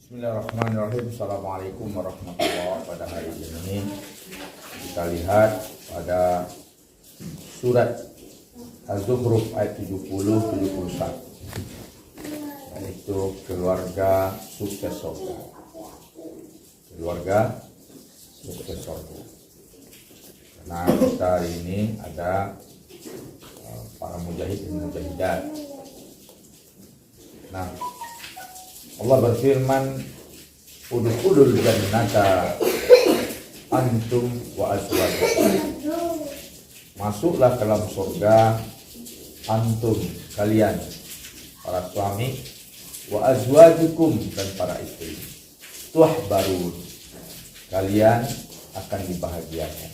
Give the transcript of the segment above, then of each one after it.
Bismillahirrahmanirrahim. Assalamualaikum warahmatullahi wabarakatuh. Pada hari ini kita lihat pada surat Az-Zukhruf ayat 70-71, yaitu keluarga sukses surga. Keluarga sukses surga. Karena kita hari ini ada para mujahid dan mujahidat. Nah, Allah berfirman, udkhulul jannata antum wa azwajukum. Masuklah ke dalam surga antum, kalian, para suami, wa azwajukum, dan para istri. Tuhbarun, kalian akan dibahagiakan.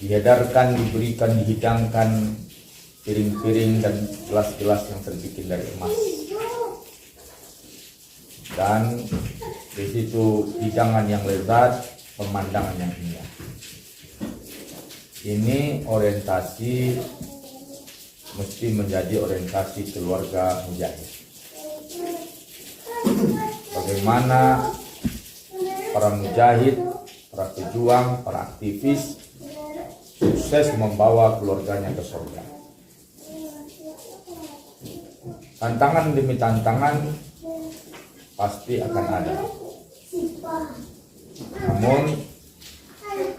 Diedarkan, diberikan, dihidangkan piring-piring dan gelas-gelas yang terbikin dari emas. Dan di situ hidangan yang lezat, pemandangan yang indah. Ini orientasi mesti menjadi orientasi keluarga mujahid. Bagaimana para mujahid, para pejuang, para aktivis sukses membawa keluarganya ke surga. Tantangan demi tantangan pasti akan ada. Namun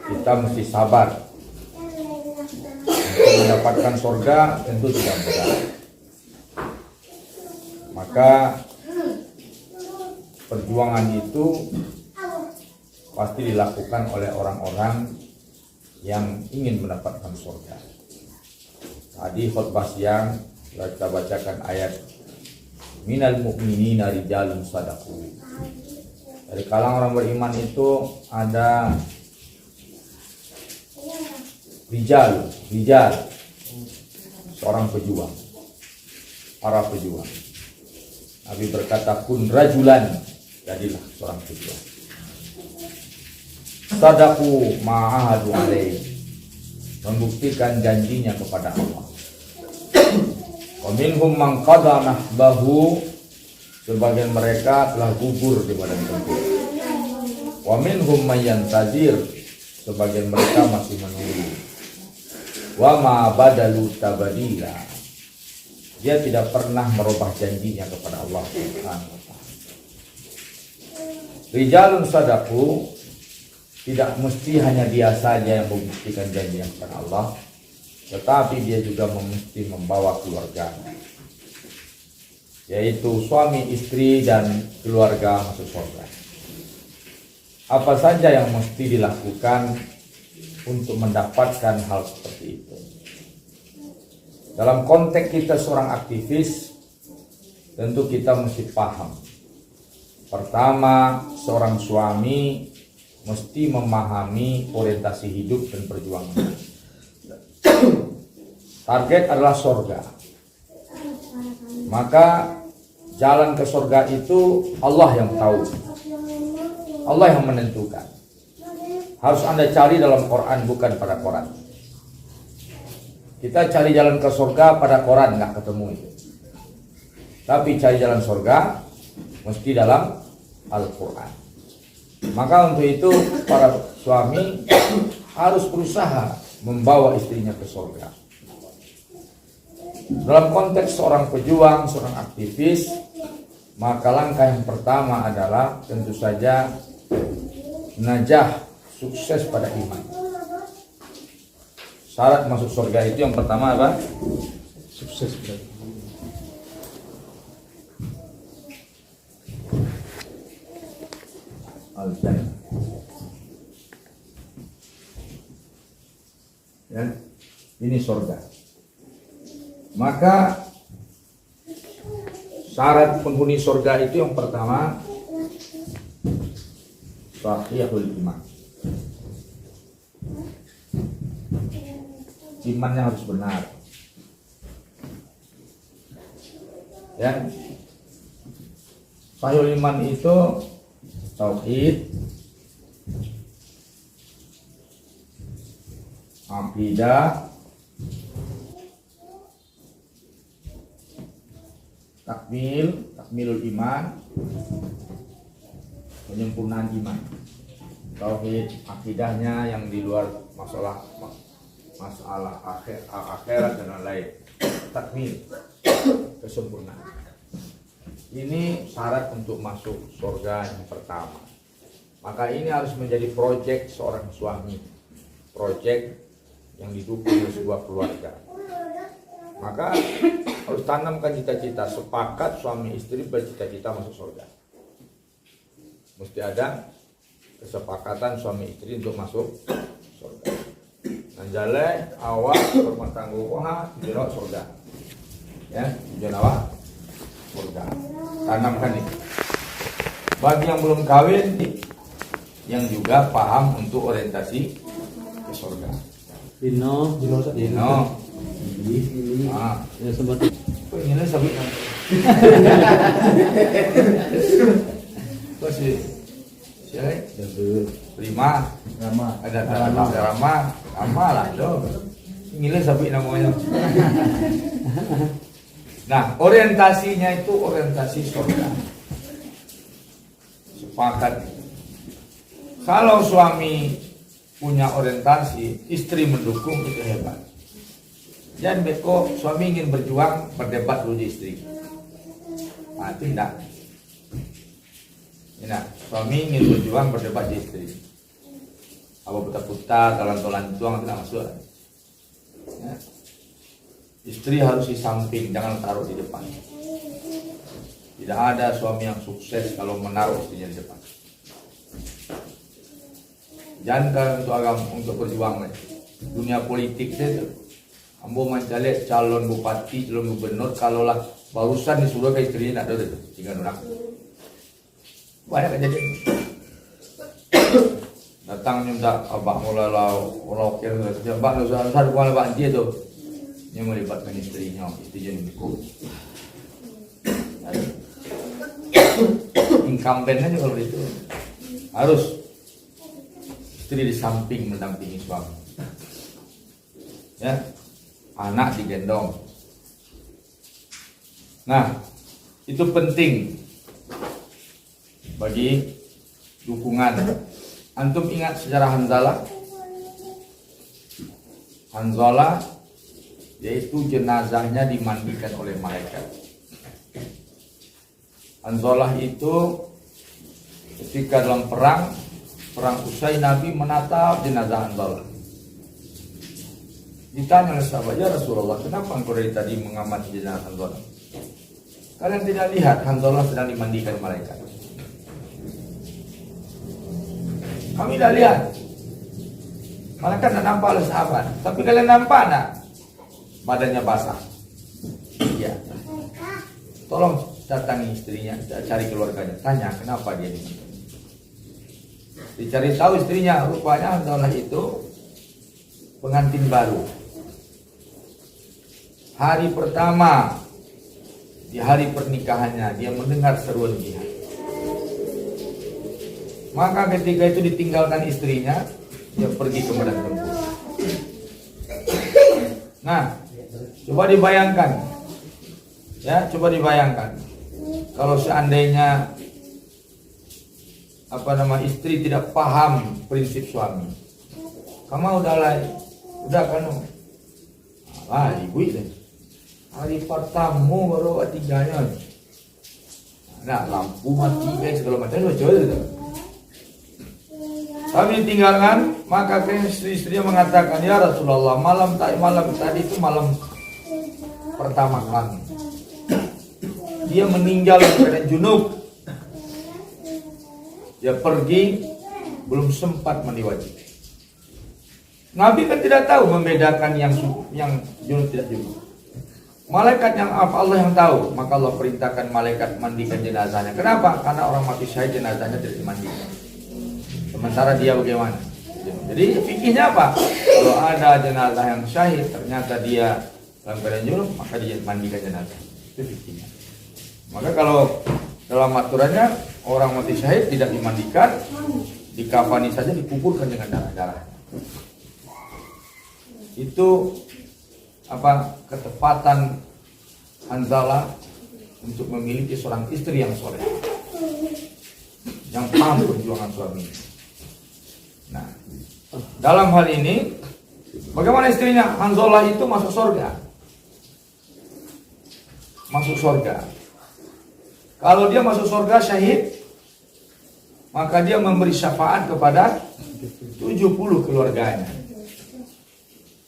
kita mesti sabar. Untuk mendapatkan surga tentu tidak mudah. Maka perjuangan itu pasti dilakukan oleh orang-orang yang ingin mendapatkan surga. Tadi khutbah siang kita bacakan ayat minal mu'minina rijalun sadaqu. Dari kalangan orang beriman itu ada rijal, seorang pejuang, para pejuang. Nabi berkata kun rajulan, jadilah seorang pejuang. Sadaqu ma'ahadu alaih, membuktikan janjinya kepada Allah. Wa minhum man qada nahbahu, sebagian mereka telah gugur di badan tempur. Wa minhum man yantazir, sebagian mereka masih menunggu. Wa ma badalu tabadila, dia tidak pernah merubah janjinya kepada Allah Subhanahu wa taala. Rijalun sadaqu, tidak mesti hanya dia saja yang membuktikan janjinya kepada Allah, tetapi dia juga mesti membawa keluarganya, yaitu suami, istri, dan keluarga masuk surga. Apa saja yang mesti dilakukan untuk mendapatkan hal seperti itu? Dalam konteks kita seorang aktivis, tentu kita mesti paham. Pertama, seorang suami mesti memahami orientasi hidup dan perjuangan. Target adalah surga. Maka jalan ke surga itu Allah yang tahu. Allah yang menentukan. Harus Anda cari dalam Quran, bukan pada koran. Kita cari jalan ke surga pada koran, nggak ketemu itu. Tapi cari jalan surga mesti dalam Al-Quran. Maka untuk itu para suami harus berusaha membawa istrinya ke surga. Dalam konteks seorang pejuang, seorang aktivis, maka langkah yang pertama adalah tentu saja najah, sukses pada iman. Syarat masuk surga itu yang pertama apa? Sukses pada iman. Al-Jannah. Ya, ini surga. Maka syarat penghuni surga itu yang pertama sahihul iman. Imannya harus benar. Ya, sahihul iman itu tauhid, akidah, takmilul iman, penyempurnaan iman. Tauhid akidahnya yang di luar masalah akhirat dan lain-lain. Takmil, kesempurnaan. Ini syarat untuk masuk surga yang pertama. Maka ini harus menjadi proyek seorang suami, proyek yang didukung oleh sebuah keluarga. Maka harus tanamkan cita-cita, sepakat suami istri bercita-cita masuk surga. Mesti ada kesepakatan suami istri untuk masuk surga. Nanjale awak rumah tangga jero surga. Ya, tujuan awak surga. Tanamkan ini. Bagi yang belum kawin, yang juga paham untuk orientasi ke surga. Dino. Ya sobat. Kok ini sabit. Kok sih? Lima. Ada Rama lah dong. Ini sabit namanya. Nah, orientasinya itu orientasi surga. Sepakat. Kalau suami punya orientasi, istri mendukung, itu hebat. Jangan beko suami ingin berjuang berdebat dulu di istri. Nah, itu tidak. Nah, suami ingin berjuang berdebat di istri. Apa putar-putar, talan-talan tuang tidak masuk. Ya. Istri harus di samping, jangan taruh di depan. Tidak ada suami yang sukses kalau menaruh istrinya di depan. Jangan untuk agama, untuk berjuang. Dunia politik itu, ambo mencalek calon bupati, calon gubernur, kalaulah barusan disuruh ke istrinya tidak ada itu, 3 orang. Banyak kejadian. Datang minta abah mulai rokir, abah nusa bukan abah dia tu, yang melibatkan istrinya jadi mikul. Incumbent aja kalau itu harus istri di samping mendampingi suami. Ya, anak digendong. Nah, itu penting bagi dukungan. Antum ingat sejarah Hanzalah yaitu jenazahnya dimandikan oleh malaikat. Hanzalah itu ketika dalam perang usai Nabi menatap jenazah Hanzalah. Ditanya oleh sahabat, ya Rasulullah, kenapa engkau dari tadi mengamati jenazah Hanzalah? Kalian tidak lihat Hanzalah sedang dimandikan malaikat? Kami tidak lihat. Malaikat tidak nampak oleh sahabat. Tapi kalian nampak tak? Badannya basah. Iya. Tolong datangi istrinya, cari keluarganya. Tanya kenapa dia dimandikan. Dicari tahu istrinya, rupanya Hanzalah itu pengantin baru. Hari pertama di hari pernikahannya dia mendengar seruan jihad. Maka ketika itu ditinggalkan istrinya, dia pergi ke medan tempur. Nah, coba dibayangkan. Ya, coba dibayangkan. Kalau seandainya istri tidak paham prinsip suami. Kamu udah kan? Ibu itu. Hari pertama baru tiganya. Nah, lampu mati guys segala macam itu. Kami tinggalkan, maka istri-istrinya mengatakan, ya Rasulullah, malam tadi itu malam pertama kami. Dia meninggal karena junub. Dia pergi belum sempat mandi wajib. Nabi kan tidak tahu membedakan yang junub tidak junub. Malaikat yang Allah yang tahu, maka Allah perintahkan malaikat mandikan jenazahnya. Kenapa? Karena orang mati syahid jenazahnya tidak dimandikan. Sementara dia bagaimana? Jadi fikihnya apa? Kalau ada jenazah yang syahid ternyata dia dalam keadaan junub, maka dia mandikan jenazah. Itu fikihnya. Maka kalau dalam aturannya orang mati syahid tidak dimandikan, dikafani saja, dikuburkan dengan darah-darah. Itu ketepatan Hanzalah untuk memiliki seorang istri yang soleh, yang paham perjuangan suaminya. Nah, dalam hal ini, bagaimana istrinya? Hanzalah itu masuk surga. Masuk surga. Kalau dia masuk surga syahid, maka dia memberi syafaat kepada 70 keluarganya.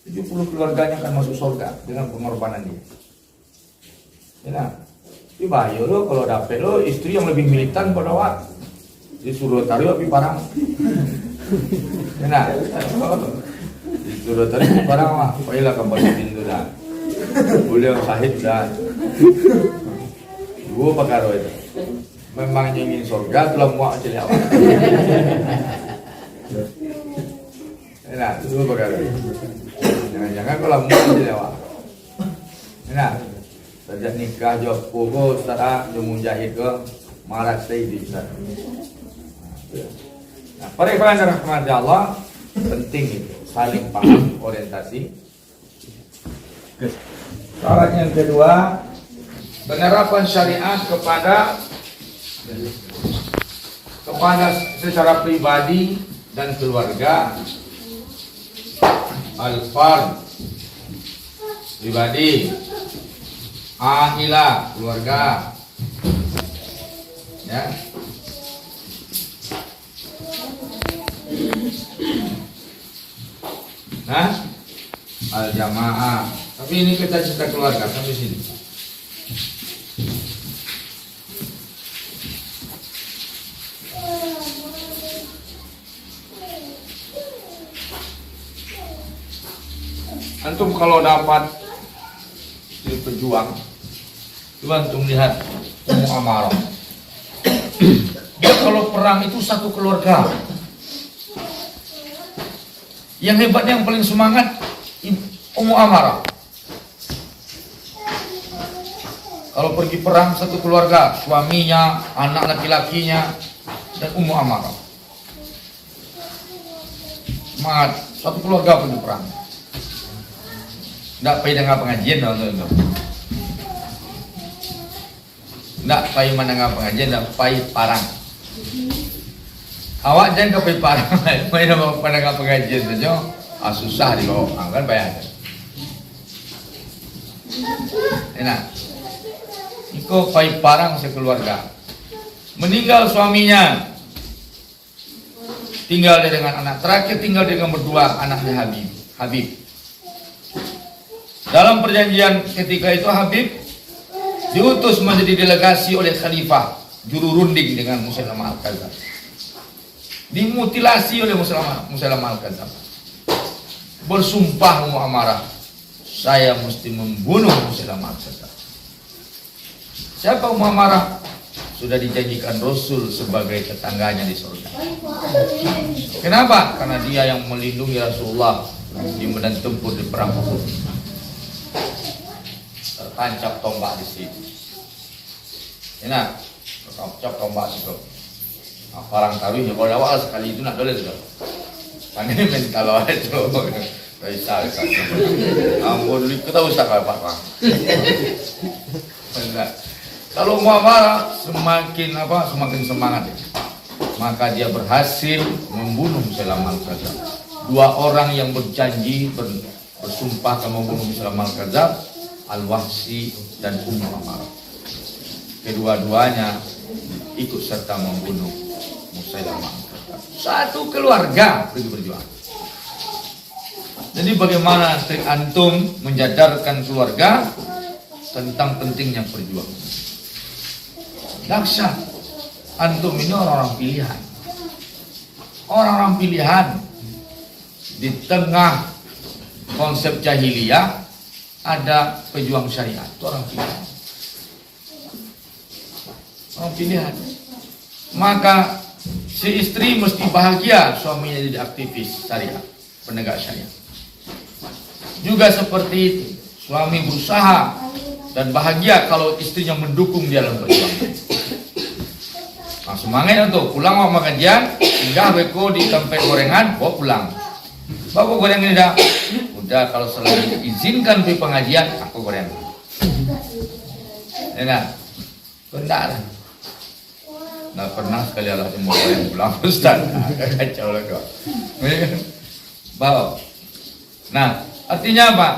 70 keluarganya akan masuk surga dengan pengorbanan dia. Ya, bahaya lo kalau dapet lo istri yang lebih militan pada waktu disuruh taruh api parang. Ya, disuruh taruh api parang mah, baiklah kembali pintu dah. Boleh syahid dah. Gua pakaro itu. Memang ingin surga telah muak jadi awak. Nah, itu pakaro. Jangan-jangan kalau muak jadi awak. Nah, sejak nikah jauh pukul setelah mujahid ke marat sayyidi. Nah, para ikhwan dan rahmati Allah, penting itu saling paham orientasi. Syarat yang kedua, penerapan syariat kepada secara pribadi dan keluarga. Al-fard pribadi, ailah keluarga, ya. Nah, al-jamaah. Tapi ini kita cerita keluarga sampai sini. Antum kalau dapat jadi pejuang, coba antum lihat Ummu Amarah. Dia kalau perang itu satu keluarga. Yang hebatnya, yang paling semangat Ummu Amarah. Kalau pergi perang satu keluarga, suaminya, anak laki-lakinya, dan Ummu Amarah. Semangat, satu keluarga pergi perang. Nggak payah dengar pengajian dong. Nggak payah mendengar pengajian, nggak payah parang. Awak jangan kepayah parang, payah mendengar pengajian saja. Susah di bawah, kan bayar. Enak. Iko payah parang sekeluarga. Meninggal suaminya, tinggal dia dengan anak. Terakhir tinggal dengan berdua anaknya Habib. Dalam perjanjian ketika itu Habib diutus menjadi delegasi oleh Khalifah, juru runding dengan Musailamah Al-Kadzdzab. Dimutilasi oleh Musailamah Al-Kadzdzab. Bersumpah Ummu Amarah, saya mesti membunuh Musailamah Al-Kadzdzab. Siapa Ummu Amarah? Sudah dijanjikan Rasul sebagai tetangganya di surga. Kenapa? Karena dia yang melindungi Rasulullah di medan tempur di perang Uhud. Tertancap tombak di situ. Enak, tertancap tombak situ. Nah, parang taruhnya kalau awal sekali itu nak boleh sudah. Tangannya mental itu. Bisa. Ampun, kita usah kayak parang. Kalau mau marah semakin semangat. Maka dia berhasil membunuh Musailamah Al-Kadzdzab. Dua orang yang berjanji bersumpah akan membunuh Musailamah Al-Kadzdzab, Al-Wahsy dan Ummu Amarah. Kedua-duanya ikut serta membunuh Musailamah Al-Kadzdzab. Satu keluarga pergi berjuang. Jadi bagaimana trik antum menjadarkan keluarga tentang pentingnya perjuangan. Dahsyat. Antum ini orang-orang pilihan. Orang-orang pilihan di tengah konsep jahiliyah. Ada pejuang syariat, itu orang pilihan. Orang pilihan. Maka si istri mesti bahagia suaminya jadi aktivis syariat, penegak syariat. Juga seperti itu, suami berusaha dan bahagia kalau istrinya mendukung dia dalam perjuangan. Nah, semangatnya tuh, pulang mau pengajian, tinggal beko di tempat gorengan, bawa pulang. Bawa goreng ini dah. Udah kalau selalu diizinkan di pengajian, aku goreng. Enak. Enggak lah. Nggak pernah sekali Allah yang mau yang pulang Ustaz. Kacau lah kau. Bawa. Nah, artinya apa?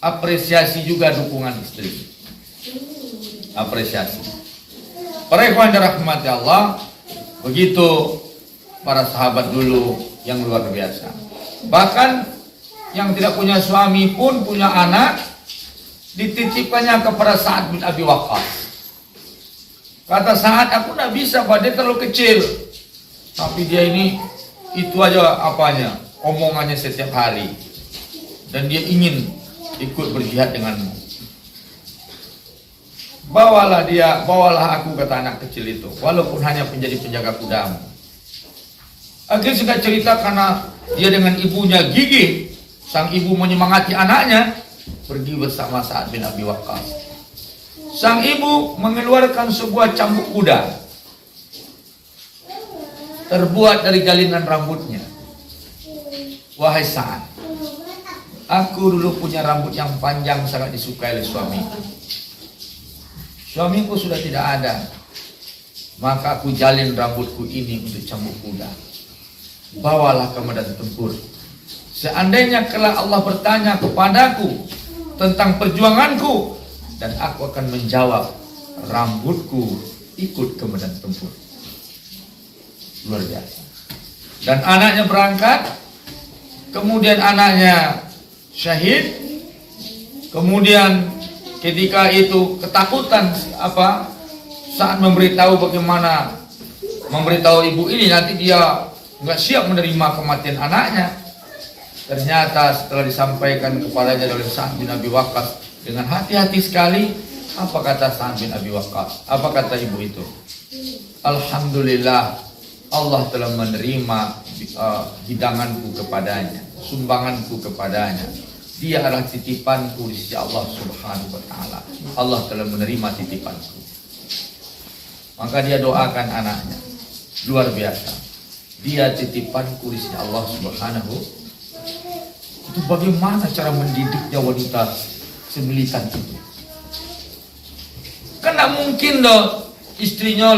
Apresiasi juga dukungan istri. Apresiasi. Para ikhwan dirahmati Allah, begitu para sahabat dulu yang luar biasa. Bahkan yang tidak punya suami pun punya anak, dititipkannya kepada Sa'ad bin Abi Waqqas. Kata Sa'ad, aku tidak bisa, Pak, dia terlalu kecil. Tapi dia ini, itu aja apanya, omongannya setiap hari. Dan dia ingin ikut berjihad denganmu. Bawalah aku, kata anak kecil itu, walaupun hanya menjadi penjaga kudamu. Akhirnya singkat cerita, karena dia dengan ibunya gigih, sang ibu menyemangati anaknya, pergi bersama Sa'ad bin Abi Waqqas. Sang ibu mengeluarkan sebuah cambuk kuda terbuat dari jalinan rambutnya. Wahai Sa'ad, aku dulu punya rambut yang panjang sangat disukai oleh suamiku. Suamiku sudah tidak ada, maka aku jalin rambutku ini untuk cambuk kuda. Bawalah ke medan tempur. Seandainya kelak Allah bertanya kepadaku tentang perjuanganku, dan aku akan menjawab, rambutku ikut ke medan tempur. Luar biasa. Dan anaknya berangkat, kemudian anaknya syahid, kemudian ketika itu ketakutan saat memberitahu bagaimana memberitahu ibu ini, nanti dia nggak siap menerima kematian anaknya. Ternyata setelah disampaikan kepadanya oleh Sa'ad bin Abi Waqqas dengan hati-hati sekali, apa kata Sa'ad bin Abi Waqqas? Apa kata ibu itu? Alhamdulillah, Allah telah menerima hidanganku kepadanya, sumbanganku kepadanya. Dia adalah titipanku di sisi Allah Subhanahu wa taala. Allah telah menerima titipanku. Maka dia doakan anaknya. Luar biasa. Dia titipanku di sisi Allah Subhanahu. Itu bagaimana cara mendidiknya wanita semilitan itu? Karena mungkin loh istrinya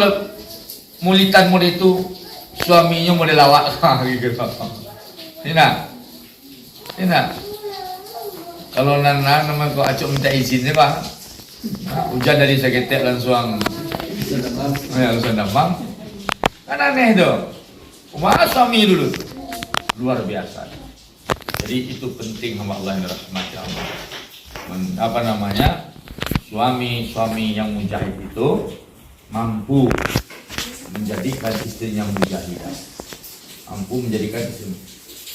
mulitan model itu, suaminya model lawak gitu. Tidak. Kalau nana nama kau acok minta izinnya Pak. Hujan dari seketek langsung damang. Kan aneh tuh. Mana suami dulu? Luar biasa. Jadi itu penting sama Allah yang dirahmati Allah. Suami yang mujahid itu mampu menjadikan istrinya mujahidah. Mampu menjadikan istri.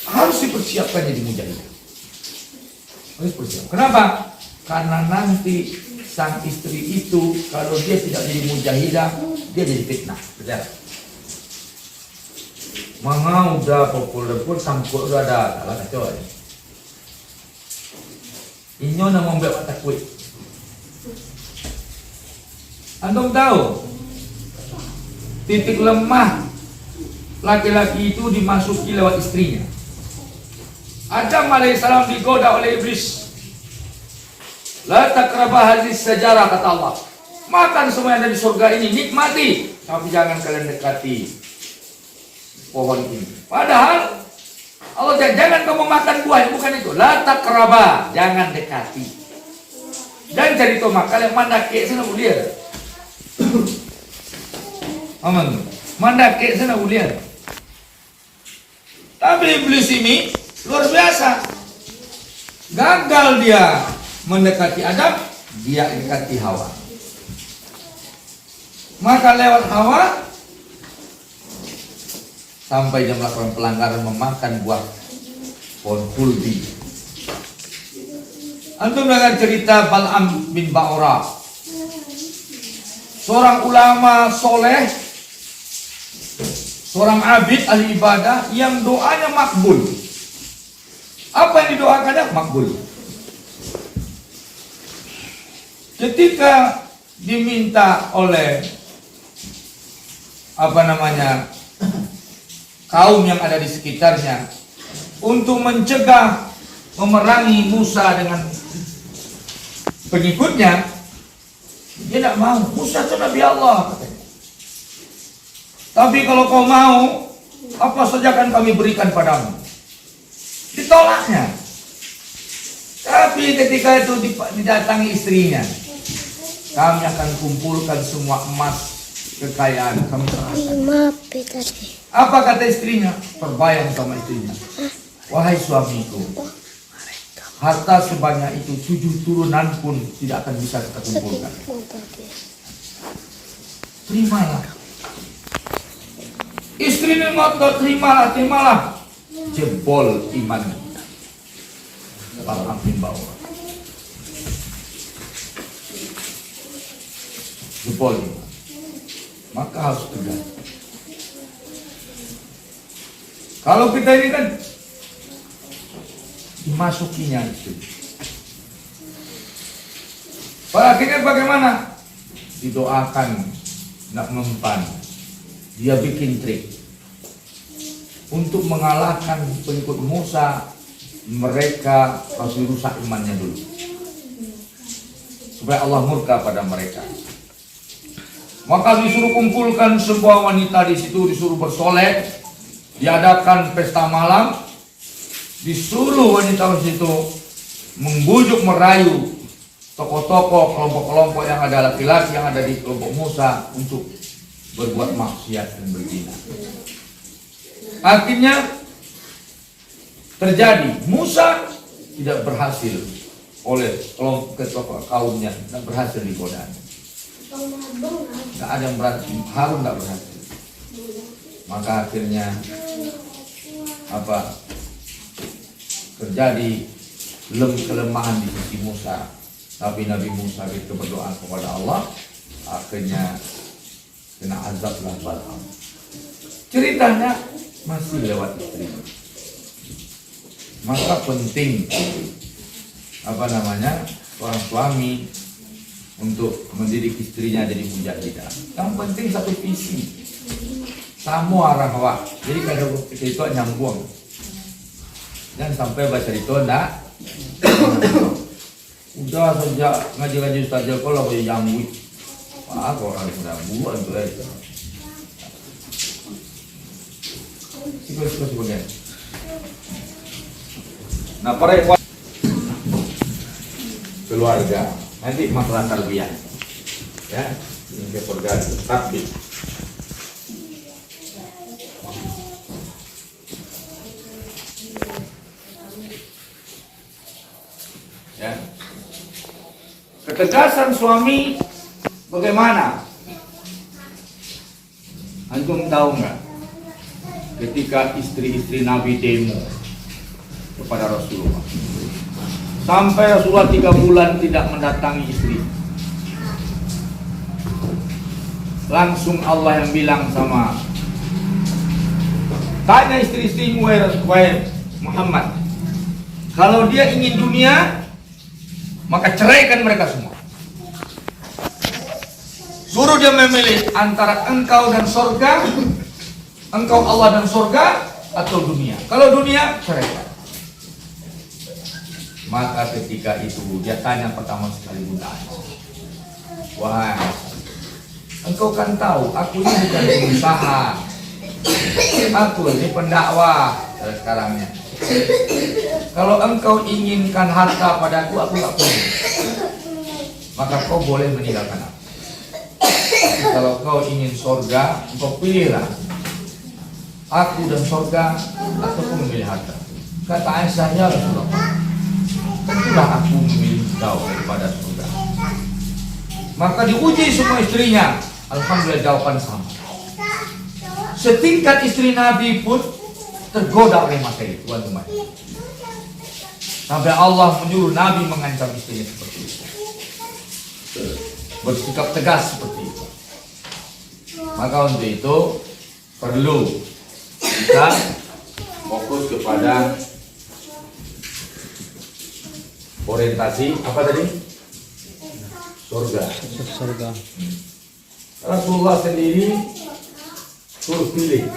Harus dipersiapkan jadi mujahidah. Harus persiapkan. Kenapa? Karena nanti sang istri itu kalau dia tidak jadi mujahidah, dia jadi fitnah. Betul? Mama udah populer pun sangkut udah ada, kalah kacau. Inyo nak membuat takwid. Antum tahu titik lemah laki-laki itu dimasuki lewat istrinya. Adam alaihissalam digoda oleh iblis. La takrabah hadis sejarah, kata Allah. Makan semua yang ada di surga ini, nikmati, tapi jangan kalian dekati pohon ini. Padahal Allah jangan kamu makan buah, bukan itu. La takrabah, jangan dekati. Dan cari tomak kalian mandake sana uliar. Aman. Mandake sana uliar. Tapi iblis ini luar biasa. Gagal dia mendekati Adam, dia mendekati Hawa. Maka lewat Hawa sampai dia melakukan pelanggaran memakan buah pohon kuldi. Antum dengar cerita Bal'am bin Ba'ura, seorang ulama soleh, seorang abid ahli ibadah yang doanya makbul. Apa yang didoakannya? Makbul. Ketika diminta oleh kaum yang ada di sekitarnya untuk mencegah memerangi Musa dengan pengikutnya, Dia tidak mau. Musa itu Nabi Allah, katanya. Tapi kalau kau mau, apa saja akan kami berikan padamu. Ditolaknya. Tapi ketika itu didatangi istrinya, kami akan kumpulkan semua emas kekayaan kami serahkan. Apa kata istrinya? Terbayang sama istrinya. Wahai suamiku, harta sebanyak itu 7 turunan pun tidak akan bisa kita kumpulkan. Terimalah. Istri ini ngotot, terimalah. Jebol iman Bal'am bin Ba'ur. Jebol iman. Maka harus tegas. Kalau kita ini kan dimasukinya itu. Pada akhirnya bagaimana? Didoakan, nak mempan. Dia bikin trik untuk mengalahkan pengikut Musa. Mereka harus dirusak imannya dulu, supaya Allah murka pada mereka. Maka disuruh kumpulkan semua wanita di situ, disuruh bersolek, diadakan pesta malam, disuruh wanita di situ membujuk merayu tokoh-tokoh kelompok-kelompok yang ada laki-laki yang ada di kelompok Musa untuk berbuat maksiat dan berzina. Akhirnya terjadi, Musa tidak berhasil oleh kelompok kaumnya, tidak berhasil digoda. Nggak ada yang berhasil, Harun nggak berhasil. Maka akhirnya terjadi kelemahan di sisi Musa. Tapi Nabi Musa ketika berdoa kepada Allah, akhirnya kena azablah Bal'am. Ceritanya masih lewat istri. Maka penting seorang suami untuk mendidik istrinya jadi mujahidah. Yang penting satu visi, sama arah hawa. Jadi kalau itu nyambung. Jangan sampai baca itu enggak. Udah saja ngaji-ngaji Ustaz Joko lah kayak nyambung. Pak orang sudah buat itu aja. Sikut bagian. Nah, para ikhwan keluarga. Nanti masalah tarbiyah, ya, ini keluarga tapi ya, ketegasan suami bagaimana? Antum tahu nggak? Ketika istri-istri Nabi demo kepada Rasulullah. Sampai Rasulullah 3 bulan tidak mendatangi istri. Langsung Allah yang bilang sama, tanya istri-istrimu wahai Muhammad, kalau dia ingin dunia, maka ceraikan mereka semua. Suruh dia memilih antara engkau dan surga, engkau Allah dan surga, atau dunia. Kalau dunia, ceraikan. Maka ketika itu dia tanya pertama sekali Bunda Aisyah, wahai Hasan, engkau kan tahu aku ini bukan pengusaha, aku ini pendakwah sekarangnya. Kalau engkau inginkan harta padaku, aku tak punya. Maka kau boleh meninggalkan aku. Kalau kau ingin surga, engkau pilihlah aku dan surga, atau kau memilih harta. Kata Aisyah, ya Rasulullah, tentulah aku memilih kau daripada surga. Maka diuji semua istrinya. Alhamdulillah jawaban sama. Setingkat istri Nabi pun tergoda oleh materi, tuan-tuan. Sampai Allah menyuruh Nabi mengancam istrinya seperti itu, bersikap tegas seperti itu. Maka untuk itu perlu kita fokus kepada orientasi apa tadi? Surga. Rasulullah sendiri suruh pilih.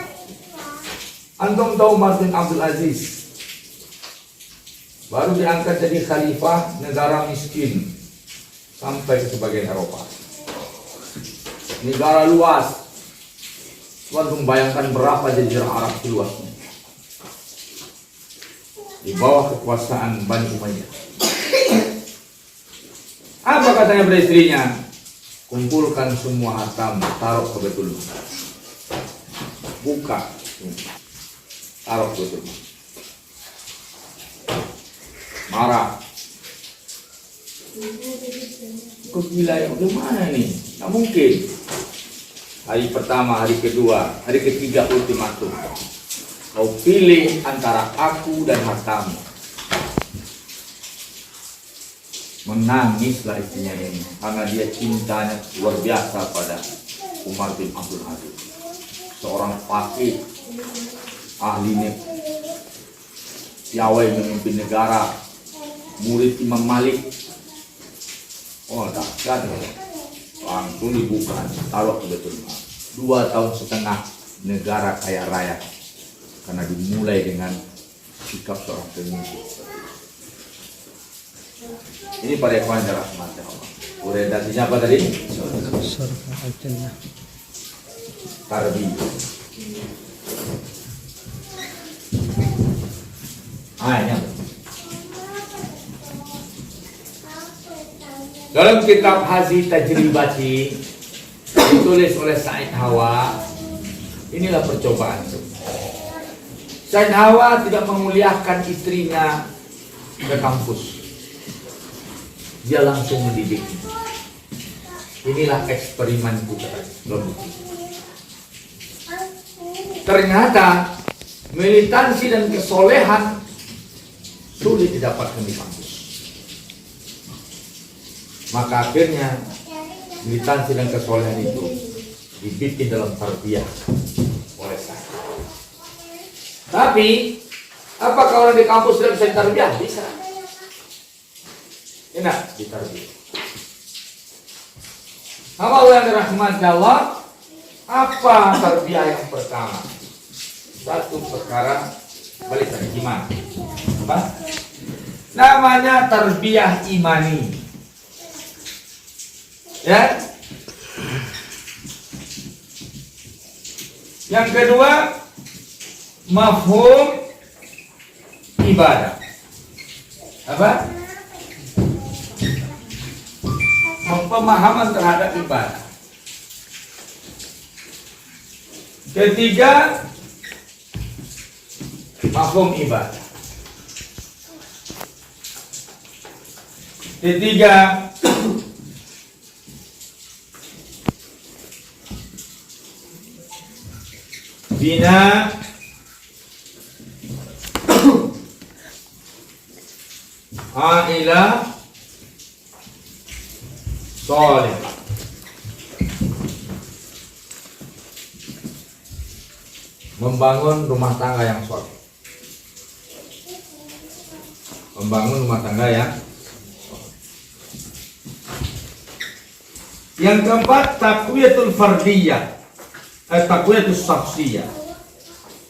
Antum tahu Umar bin Abdul Aziz baru diangkat jadi khalifah negara miskin sampai ke sebagian Eropa. negara luas. Tuan bayangkan berapa Jazirah Arab itu luasnya. Di bawah kekuasaan Bani Umayyah. Apa katanya pada istrinya? Kumpulkan semua hartamu, taruh ke Baitul Mal. Buka, taruh ke Baitul Mal. Marah. Kok gila ya? Gimana nih? Nggak mungkin. Hari pertama, hari kedua, hari ketiga ultimatum. Kau pilih antara aku dan hartamu. Menangislah istrinya ini karena dia cintanya luar biasa pada Umar bin Abdul Aziz, seorang faqih, ahli piawai memimpin negara, murid Imam Malik. Oh dahsyat, langsung dibuka, taruh ke Baitul Mal. 2 tahun setengah negara kaya raya karena dimulai dengan sikap seorang pemimpin. Ini pada ikhwan dan rahmatnya Allah. Orientasinya apa tadi? Tarbiyah. Ini dalam kitab Hazi Tajribati ditulis oleh Said Hawa. Inilah percobaan. Said Hawa tidak memuliakan istrinya ke kampus. Dia langsung mendidik. Inilah eksperimen kita. Ternyata militansi dan kesolehan sulit didapatkan di kampus. Maka akhirnya militansi dan kesolehan itu dibikin dalam tarbiyah oleh saya. Tapi apakah orang di kampus tidak bisa tarbiyah? Bisa. Enak ditarbiyah. Allah yang dirahmati Allah, apa tarbiyah yang pertama? Satu perkara balik dari iman. Apa? Namanya tarbiyah imani. Ya. Yang kedua, mafhum ibadah. Apa? Pemahaman terhadap ibadah. Ketiga, mafhum ibadah. Ketiga, bina ailah soleh. Membangun rumah tangga yang soleh. Membangun rumah tangga yang soleh. Yang keempat, taqwiyatul fardiyah. Taqwiyatus syakhsiyah.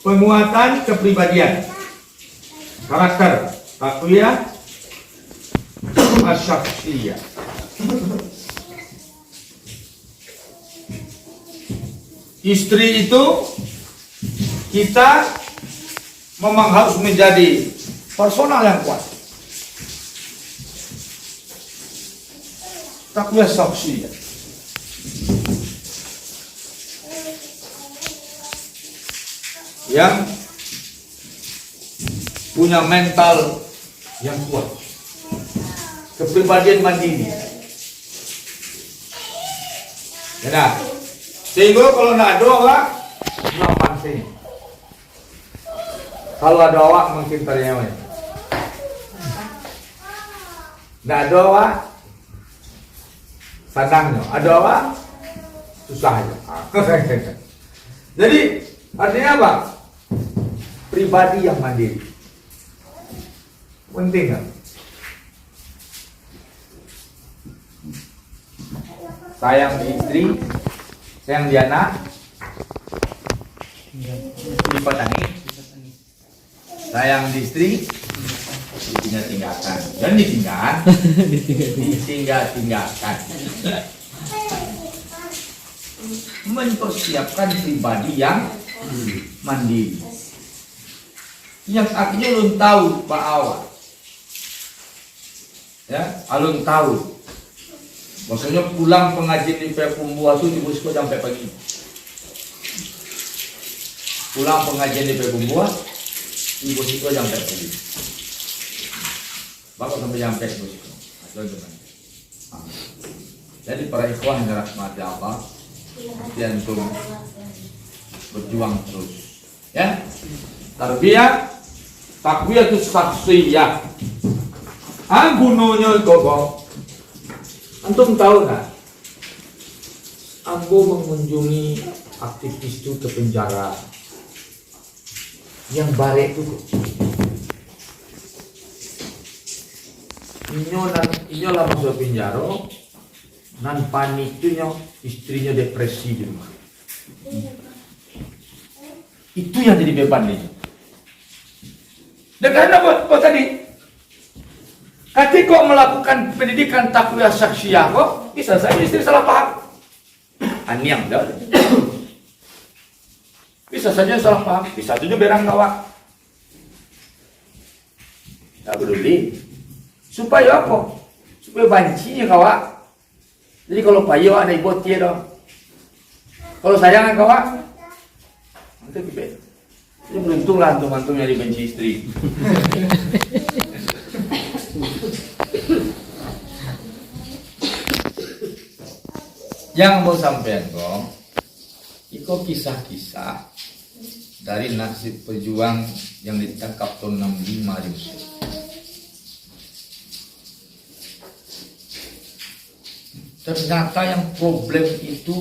Penguatan kepribadian. Karakter. Taqwiyah asy-syakhsiyah. Istri itu kita memang harus menjadi personal yang kuat. Taqwiyah syakhsiyah. Yang punya mental yang kuat, kepribadian mandiri. Nah, sehingga kalau nak doa, ngapain sih? Kalau ada awak mungkin ternyata. Nak doa, sadangnya. Ada awak, susah aja. Jadi artinya apa? Pribadi yang mandiri. Penting kan? Sayang di istri, sayang di anak, dipatangi. Sayang di istri, ditinggalkan. Dan ditinggalkan. mempersiapkan pribadi yang mandiri. Yang akhirnya ulun tahu Pak Awak. Ya, alun tahu. Maksudnya pulang pengajian di Pekumbuah itu di Busko sampai pagi. Pulang pengajian di Pekumbuah di Busko sampai pagi. Bapak sampai sampai Busko. Jadi para ikhwan yang dirahmati Allah, kalian untuk berjuang terus. Ya, tarbiyah, takwiyatus shakhsiyah. Gunanya gogo. Antum tahu nggak? Ambo mengunjungi aktivis itu ke penjara. Yang bare itu. Inyo lah masuk penjara. Nan panik itu istrinya depresi di rumah. Itu yang jadi beban dia. Dan karena apa tadi? Ketika melakukan pendidikan takwiyah syakhsiyah kok bisa saja istri salah paham. Aniang dah. Bisa saja salah paham, bisa saja berang kawak. Tak peduli. Supaya apa? Supaya bancinya kawak. Jadi kalau payo ada ibu dia dong. Kalau sayangan kawak, nanti kibet. Jadi beruntunglah antum-antum yang dibenci istri. Yang mau sampean kok, itu kisah-kisah dari nasib pejuang yang ditangkap tahun 65 di Mesir. Ternyata yang problem itu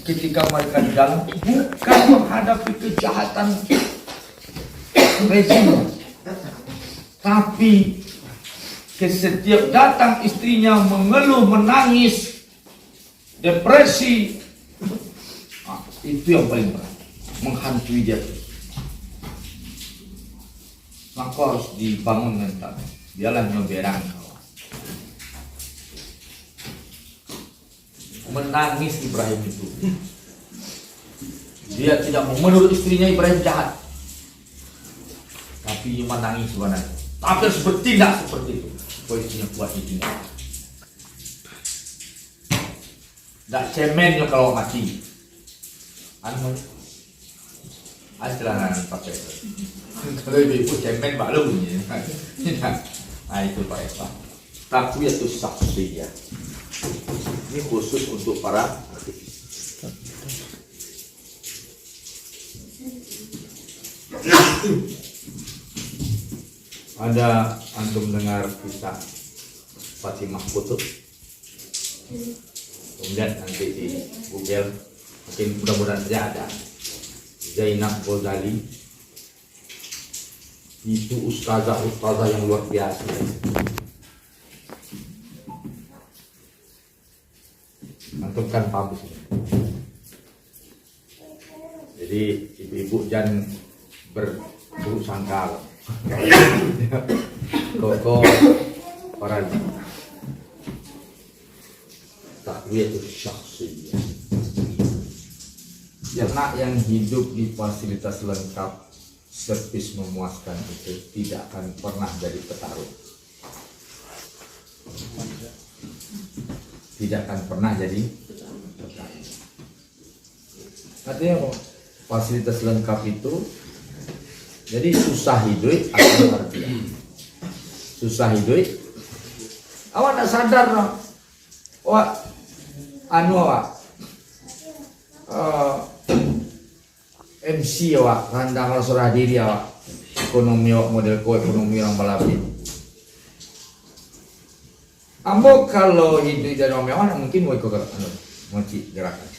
ketika mereka di dalam bukan menghadapi kejahatan rezim, tapi setiap datang istrinya mengeluh, menangis, depresi. Itu yang paling berat, menghantui dia. Maka harus dibangun mental. Dialah nyoberang kawan. Menangis Ibrahim itu. Dia tidak mau, menurut istrinya Ibrahim jahat, tapi dia menangis sebenarnya. Tapi harus bertindak seperti itu. Posisinya kuat itu. Tak cemennya kalau mati. Anu, ajaran pakai. Kalau ibu cemen baru ni. Nah itu Pak Eva. Takwiyatus shakhsiyah. Ini khusus untuk para aktivis. Ada antum dengar kisah Fatimah Kutub? Kemudian nanti di Google, mungkin mudah-mudahan saja ada. Zainab Ghazali itu ustazah yang luar biasa. Antum kan paham sih. Jadi ibu-ibu jangan berburuk sangka. Koko para takwiyatus syakhsiyah. Anak yang hidup di fasilitas lengkap, servis memuaskan itu tidak akan pernah jadi petarung. Tidak akan pernah jadi petarung. Artinya fasilitas lengkap itu jadi susah hidup atau artinya susah hidup. Awak tak sadar no? Awak anu awak MC awak randang surah diri awak ekonomi awak model ekonomi orang balapin. Ambo kalau hidup jadi orang mewah mungkin mau ikut anu moci gerakan.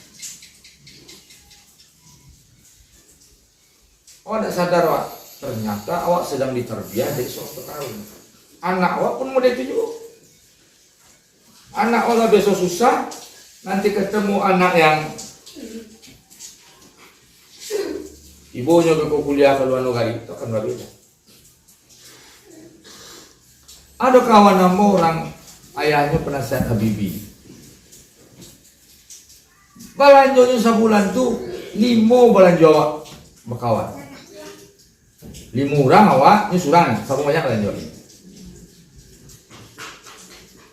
Awak tak sadar awak ternyata awak sedang diterbiah dari seorang petarung. Anak awak pun model itu juga. Anak awak besok susah, nanti ketemu anak yang ibunya ke kuliah ke luar negeri, itu akan berbeda. Ada kawan nama orang ayahnya penasihat Habibie. Balanjonya sebulan tuh 5 balanjo bekawan. 5 orang awak nyusuran, sama banyak balanjo.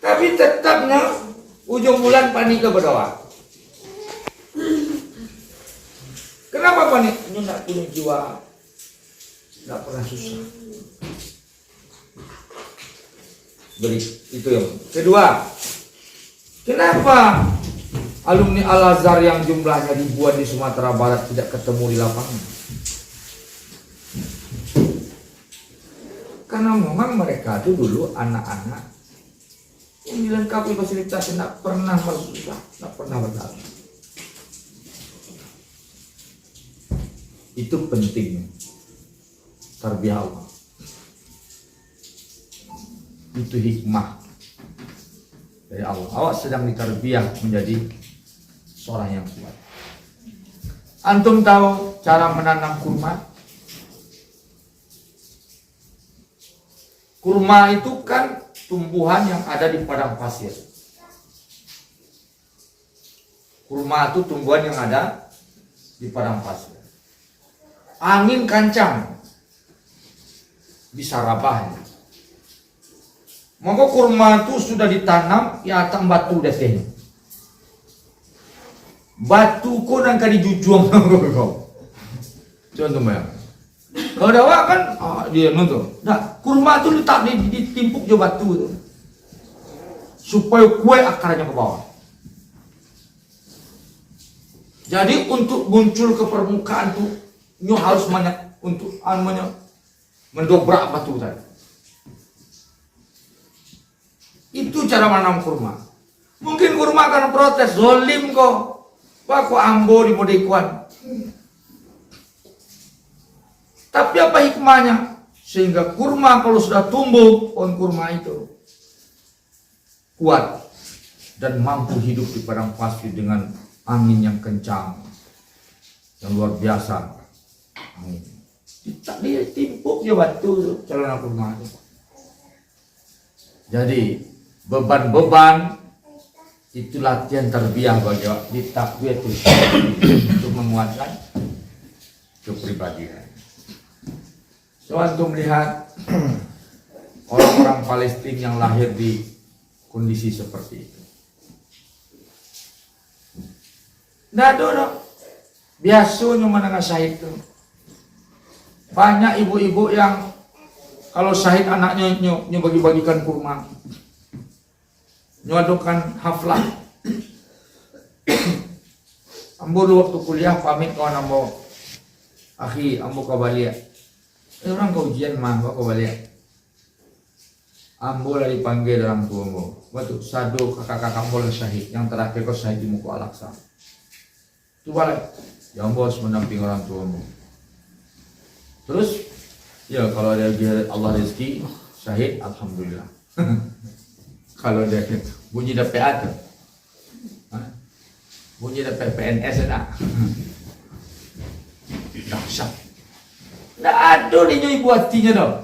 Tapi tetapnya ujung bulan panik ke berdoa. Kenapa panik? Ini tidak punya jiwa, tidak pernah susah. Beri itu yang kedua. Kenapa alumni Al-Azhar yang jumlahnya ribuan di Sumatera Barat tidak ketemu di lapangan? Karena memang mereka itu dulu anak-anak yang dilengkapi fasilitas, tidak pernah bersusah, tidak pernah berdalam. Itu pentingnya tarbiyah Allah. Itu hikmah dari Allah. Awak sedang ditarbiyah menjadi seorang yang kuat. Antum tahu cara menanam kurma? Kurma itu kan tumbuhan yang ada di padang pasir. Kurma itu tumbuhan yang ada di padang pasir. Angin kencang, bisa rabahnya. Maka kurma itu sudah ditanam di atas batu desanya. Batu kau nang kali jujuang kau. Contoh bayang. Kalau dawa kan dia nonton. Nah, kurma itu letak ditimpuk di batu itu. Supaya kue akarnya ke bawah. Jadi untuk muncul ke permukaan tuh nyo harus banyak untuk mendobrak batu tadi. Itu cara menanam kurma. Mungkin kurma akan protes, zolim kok. Wah kok ambo di modekuan. Tapi apa hikmahnya? Sehingga kurma kalau sudah tumbuh, pohon kurma itu kuat dan mampu hidup di padang pasir dengan angin yang kencang, yang luar biasa. Angin. Dia timpuk ya batu celana kurma itu. Jadi beban-beban itu latihan tarbiyah bagi di takwiyah itu untuk menguatkan kepribadian. So antum melihat orang-orang Palestina yang lahir di kondisi seperti itu. Nah, dono biasanya menengah syahid itu banyak ibu-ibu yang kalau syahid anaknya bagi-bagikan kurma. Nyodokan haflah. Ambo dulu waktu kuliah pamit kawan ambo. Akhi, ambo kabalia. Orang kau ujian mah, kau kabalia. Ambo lah dipanggil dalam tua ambo. Waktu sado kakak-kakak ambo syahid. Yang terakhir kau syahid di muka Al-Aqsa. Itu balik. Ya ambo harus mendamping orang tua ambo. Terus, ya kalau ada Allah rezeki syahid, alhamdulillah. Kalau dia bunyi dapat PA tuh, bunyi dapat PNS nak, dahsyat. Nggak ada dia ibu hatinya dong.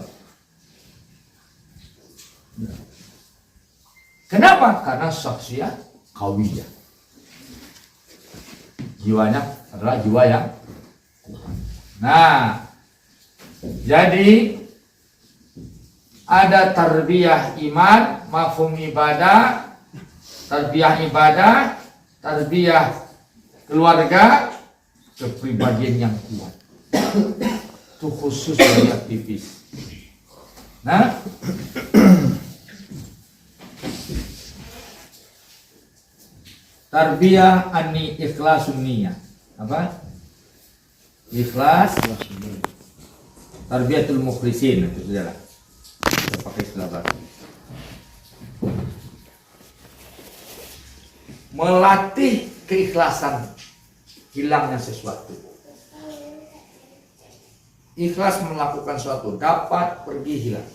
Kenapa? Karena saksiat kawiyah. Jiwanya adalah jiwa yang kuat. Nah, jadi ada tarbiyah iman, mafhum ibadah, tarbiyah ibadah, tarbiyah keluarga, kepribadian yang kuat. Itu khusus bagi aktivis. Nah, tarbiyah ani ikhlasun niyah. Apa? Ikhlas. Tarbiyatul mukhlisin itu saudara. Kita pakai istilah baru. Melatih keikhlasan hilangnya sesuatu. Ikhlas melakukan sesuatu dapat pergi hilang.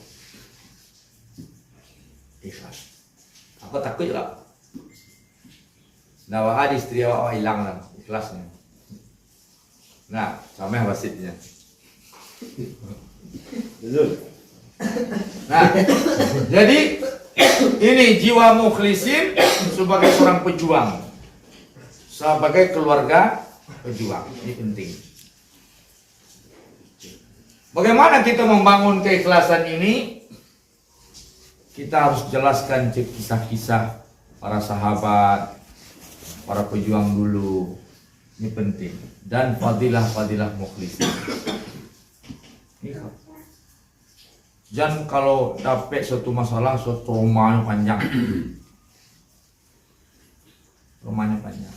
Ikhlas. Apa takut lah. Nah, wahai istri awak hilang lah ikhlasnya. Nah, sama wasitnya. Nah, jadi ini jiwa mukhlisin sebagai seorang pejuang, sebagai keluarga pejuang. Ini penting. Bagaimana kita membangun keikhlasan ini? Kita harus jelaskan kisah-kisah para sahabat, para pejuang dulu. Ini penting. Dan fadilah-fadilah mukhlisin. Jangan kalau dapat suatu masalah, suatu traumanya panjang. Traumanya panjang.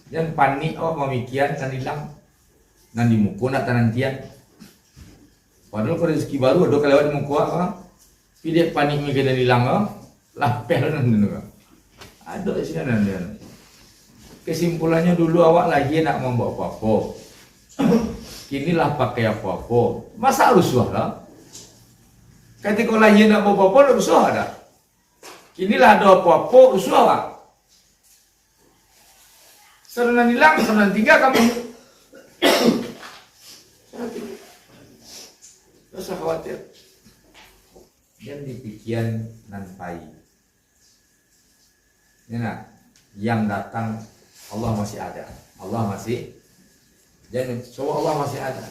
Jangan panik, memikiran kan hilang. Nanti muku nak nantian. Padahal kalau rezeki baru ada kelewat muku pilih panik mikir dan hilang lapel nanti. Ada sih nanti. Kesimpulannya dulu awak lagi nak membawa apa-apa. Kinilah pakai apa-apa. Masa rusuh lah. Ketika lagi nak bawa apa-apa rusuh ada. Kinilah ada apa-apa rusuh lah. Serenang hilang, serenang tinggal kamu. Tak usah khawatir. Jangan dipikiran nanpai. Yang datang Allah masih ada. Allah masih. Jangan semua Allah masih ada.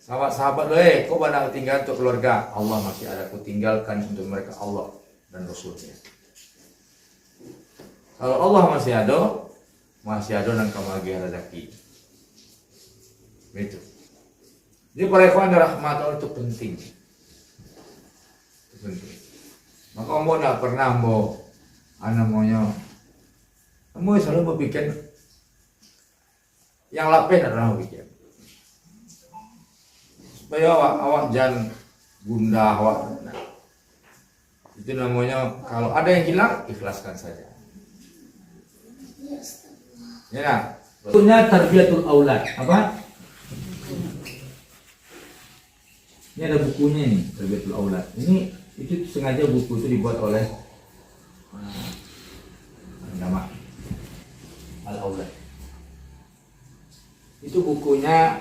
Sahabat-sahabat kau banyak tinggal untuk keluarga. Allah masih ada. Kau tinggalkan untuk mereka Allah dan Rasulnya. Kalau Allah masih ada dan kebahagiaan rezeki. Begitu. Jadi para ikhwan rahmat Allah itu penting. Itu penting. Maka kamu tidak pernah kamu selalu berpikir yang lapis adalah berpikir. Supaya awak jangan gundah awak. Itu namanya kalau ada yang hilang ikhlaskan saja. Ya. Punya tarbiyatul aulad. Apa? Ini ada bukunya nih, Tarbiyatul Aulad. Ini itu sengaja buku itu dibuat oleh nama Al-Aulad. Itu bukunya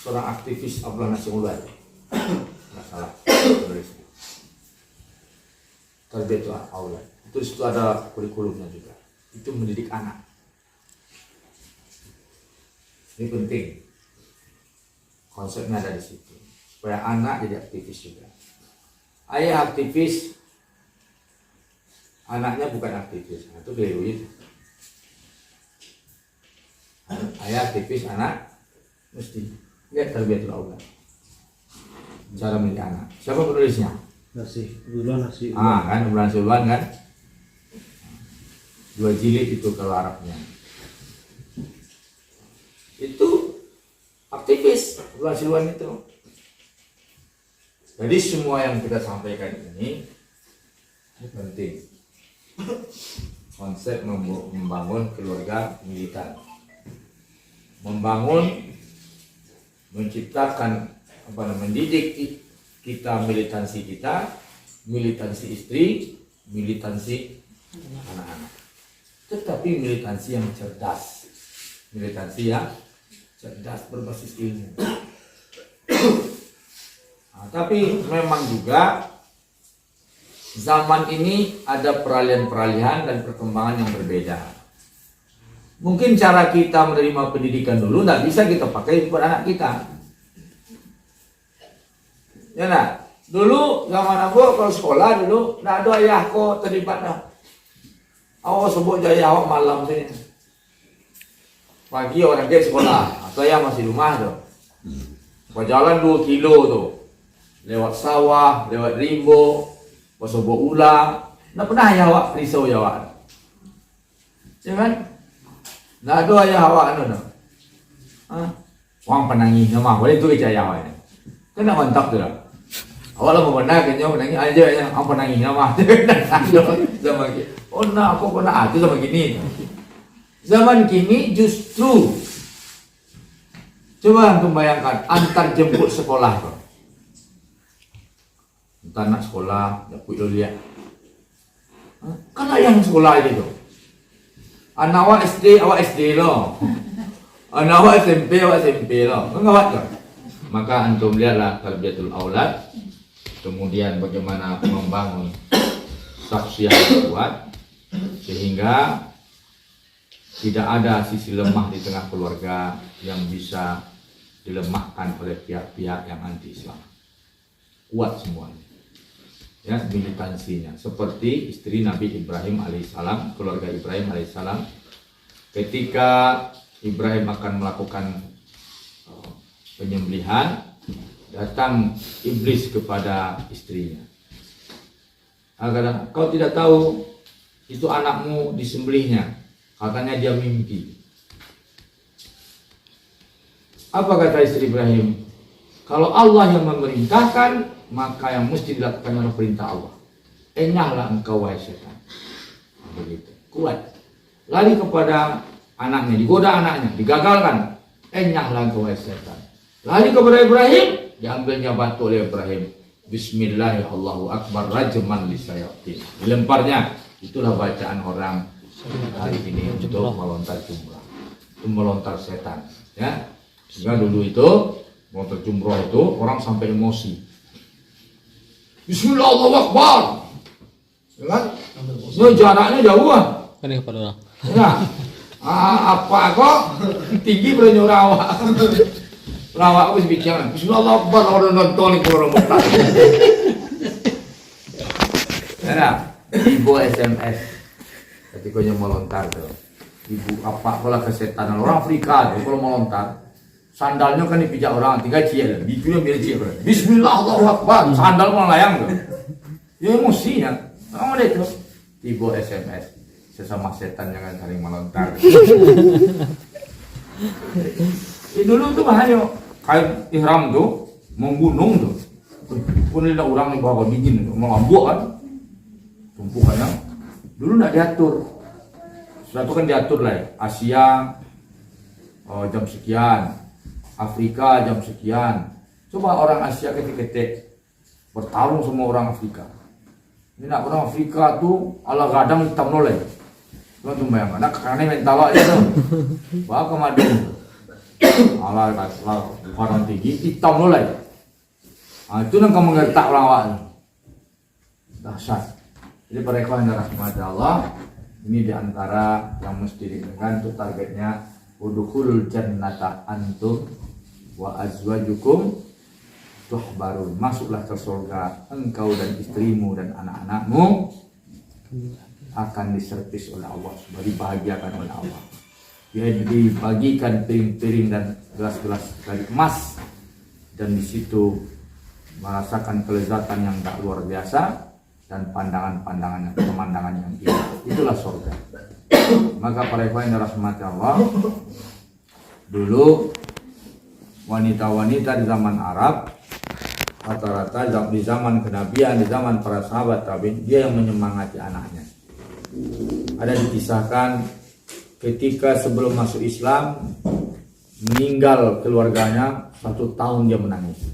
seorang aktivis Abdullah Nasirullah. Nggak salah. Tarbiyatul Aulad. Itu situ ada kurikulumnya juga. Itu mendidik anak. Ini penting. Konsepnya ada di situ. Supaya anak jadi aktivis juga. Ayah aktivis, anaknya bukan aktivis. Itu keliru itu. Ayah aktivis, anak mesti lihat Tarbiyatul Aulad. Cara mendidik anak. Siapa penulisnya? Nasihullah. Kan Nasihullah kan. 2 jilid itu kalau Arabnya. Itu aktivis Nasihullah itu. Jadi semua yang kita sampaikan ini penting. Konsep membangun keluarga militan, menciptakan mendidik kita, militansi istri, militansi anak-anak. Tetapi militansi yang cerdas, berbasis ilmu. Tapi memang juga zaman ini ada peralihan-peralihan dan perkembangan yang berbeda. Mungkin cara kita menerima pendidikan dulu tidak bisa kita pakai buat anak kita. Ya nah, dulu zaman aku kalau sekolah dulu tidak ada ayah kok terlibat dah. Awak sebut jaya awak malam sini. Pagi orang dia sekolah, atau ayah masih rumah tuh. Jalan 2 kilo tuh. Lewat sawah, lewat rimbo, pasobo ulang. Nggak pernah ya awak risau ya awak. Ya kan? Nggak ada ya awak Wang penangi nama, boleh itu aja ya awak. Kena mantap tuh lah. Awak lah benar kayaknya penangi aja ya, ang penangi nama. Sama gini. Oh nah, aku pernah itu sama gini. Zaman kini justru coba antum bayangkan antar jemput sekolah tuh. Entah anak sekolah, dapat lihat. Kan ayah sekolah aja tuh. Anak awak SD loh. Anak awak SMP loh. Kan awak tuh. Maka antum lihatlah Tarbiyatul Aulad. Kemudian bagaimana membangun saksiah yang kuat sehingga Tidak ada sisi lemah di tengah keluarga yang bisa dilemahkan oleh pihak-pihak yang anti-Islam. Kuat semuanya. Ya, militansinya. Seperti istri Nabi Ibrahim alaihissalam, keluarga Ibrahim alaihissalam. Ketika Ibrahim akan melakukan penyembelihan, datang iblis kepada istrinya. Agar kau tidak tahu itu anakmu disembelihnya. Katanya dia mimpi. Apa kata istri Ibrahim? Kalau Allah yang memerintahkan, maka yang mesti dilakukan adalah perintah Allah. Enyahlah engkau wahai setan. Begitu. Kuat. Lari kepada anaknya, digoda anaknya, digagalkan. Enyahlah engkau wahai setan. Lari kepada Ibrahim, diambilnya batu oleh Ibrahim. Bismillahirrahmanirrahim, rajman lisayatin. Dilemparnya. Itulah bacaan orang hari ini untuk melontar jumrah. Itu melontar setan. Ya. Sehingga dulu itu melontar jumrah itu orang sampai emosi. Bismillah, Allahu Akbar. Ya kan? Ini jaraknya jauh ah. Kan yang pada orang. Ya. Apa kok tinggi berani rawak. Rawak wis bicara. Bismillah, Allahu Akbar, orang nonton itu orang mutlak. Ya. Ibu SMS ketika dia melontar tuh. Ibu apa kalau kesetanan orang Afrika tuh kalau melontar sandalnya kan dipijak orang 3 ciel, bikunya biar ciel. Bismillah, Allahu Akbar, sandal melayang tuh. Ya emosinya. Orang ada itu. Ibu SMS sesama setan jangan saling melontar. Dulu tuh bahaya. Kain ihram tuh membunuh tuh. Pun ada orang yang bawa dingin tuh, melambuk kan. Tumpukannya dulu nggak diatur. Suatu kan diatur lah ya. Asia jam sekian, Afrika jam sekian. Coba orang Asia ketik-ketik bertarung sama orang Afrika. Ini nak orang Afrika tuh ala gadang hitam nolai. Tuh bayangkan, nak karena mental aja tuh. Bawa ke madu. Ala kadang tinggi hitam nolai. Itu nang kamu ngertak orang awak. Dahsyat. Jadi para ikhwan yang dirahmati Allah, ini diantara yang mesti diingatkan itu targetnya udkhulul jannata antum wa azwajukum tuhbarun. Masuklah ke surga engkau dan istrimu dan anak-anakmu akan diservis oleh Allah, dibahagiakan oleh Allah. Dia dibagikan piring-piring dan gelas-gelas dari emas, dan di situ merasakan kelezatan yang tak luar biasa dan pemandangan yang indah. Itulah surga. Maka para ikhwan yang dirahmati Allah, dulu wanita-wanita di zaman Arab rata-rata di zaman kenabian, di zaman para sahabat tabi'in, dia yang menyemangati anaknya. Ada dikisahkan ketika sebelum masuk Islam meninggal keluarganya 1 tahun dia menangis.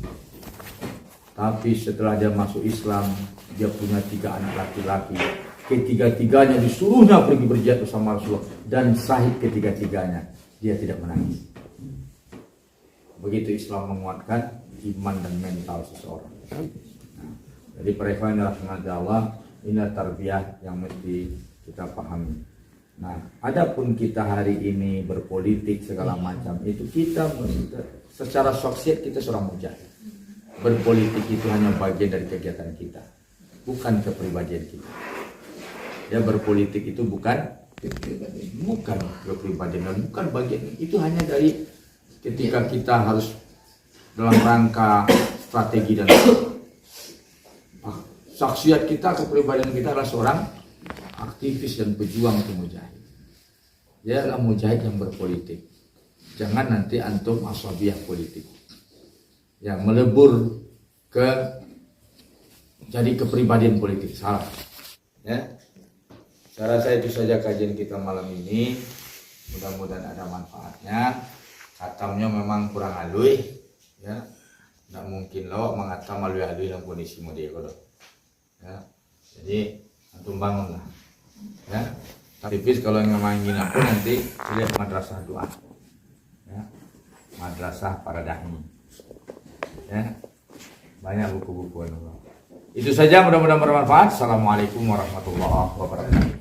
Tapi setelah dia masuk Islam, dia punya 3 anak laki-laki. Ketiga-tiganya disuruhnya pergi berjihad bersama Rasulullah, dan syahid ketiga-tiganya. Dia tidak menangis. Begitu Islam menguatkan iman dan mental seseorang. Nah, jadi para ikhwan yang dirahmati Allah, ini tarbiyah yang mesti kita pahami. Nah, adapun kita hari ini berpolitik segala macam, itu kita secara sosial kita seorang mujahid. Berpolitik itu hanya bagian dari kegiatan kita, bukan kepribadian kita. Ya, berpolitik itu bukan kepribadian, bukan bagian. Itu hanya dari ketika kita harus dalam rangka strategi dan saksiat kita, kepribadian kita adalah seorang aktivis dan pejuang itu mujahid. Dia adalah mujahid yang berpolitik. Jangan nanti antum asabiyah politik yang melebur ke jadi kepribadian politik, salah. Ya, saya rasa itu saja kajian kita malam ini. Mudah-mudahan ada manfaatnya. Katamnya memang kurang alui, ya, tidak mungkin lo mengatam alui-alui dalam kondisi model, ya. Jadi antum bangunlah, ya. Tipis kalau yang ingin apa nanti lihat madrasah doa, ya, madrasah para da'i. Ya, banyak buku-buku. Itu saja, mudah-mudahan bermanfaat. Assalamualaikum warahmatullahi wabarakatuh.